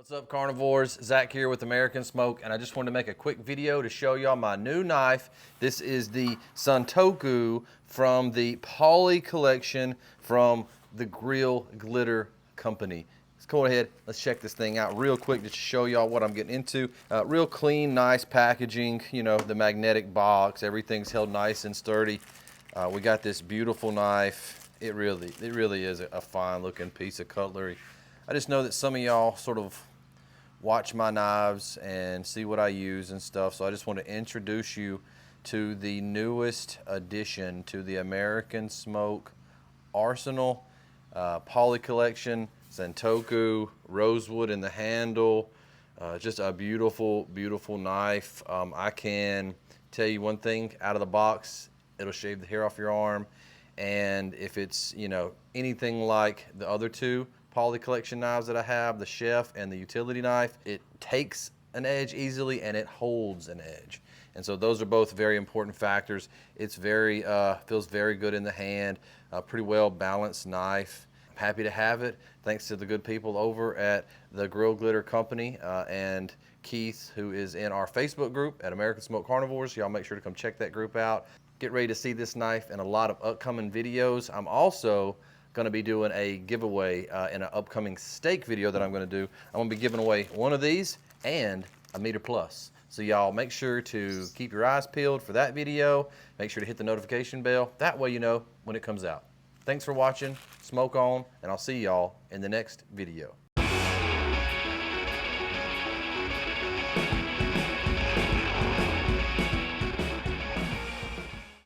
What's up, carnivores? Zach here with American Smoke, and I just wanted to make a quick video to show y'all my new knife. This is the Santoku from the Paulie Collection from the Grill Glitter Company. Let's go ahead, let's check this thing out real quick just to show y'all what I'm getting into. Real clean, nice packaging, you know, the magnetic box, everything's held nice and sturdy. We got this beautiful knife. It really is a fine looking piece of cutlery. I just know that some of y'all sort of watch my knives and see what I use and stuff, so I just want to introduce you to the newest addition to the American Smoke arsenal. Paulie Collection Santoku, rosewood in the handle, just a beautiful, beautiful knife. I can tell you one thing out of the box, it'll shave the hair off your arm, and if it's, you know, anything like the other two Paulie Collection knives that I have, the chef and the utility knife, it takes an edge easily and it holds an edge. And so those are both very important factors. It's very, feels very good in the hand, a pretty well balanced knife. I'm happy to have it, thanks to the good people over at the Grill Glitter Company and Keith, who is in our Facebook group at American Smoke Carnivores. Y'all make sure to come check that group out. Get ready to see this knife in a lot of upcoming videos. I'm also going to be doing a giveaway in an upcoming steak video that I'm going to do. I'm going to be giving away one of these and a Meter Plus. So y'all make sure to keep your eyes peeled for that video. Make sure to hit the notification bell. That way you know when it comes out. Thanks for watching. Smoke on, and I'll see y'all in the next video.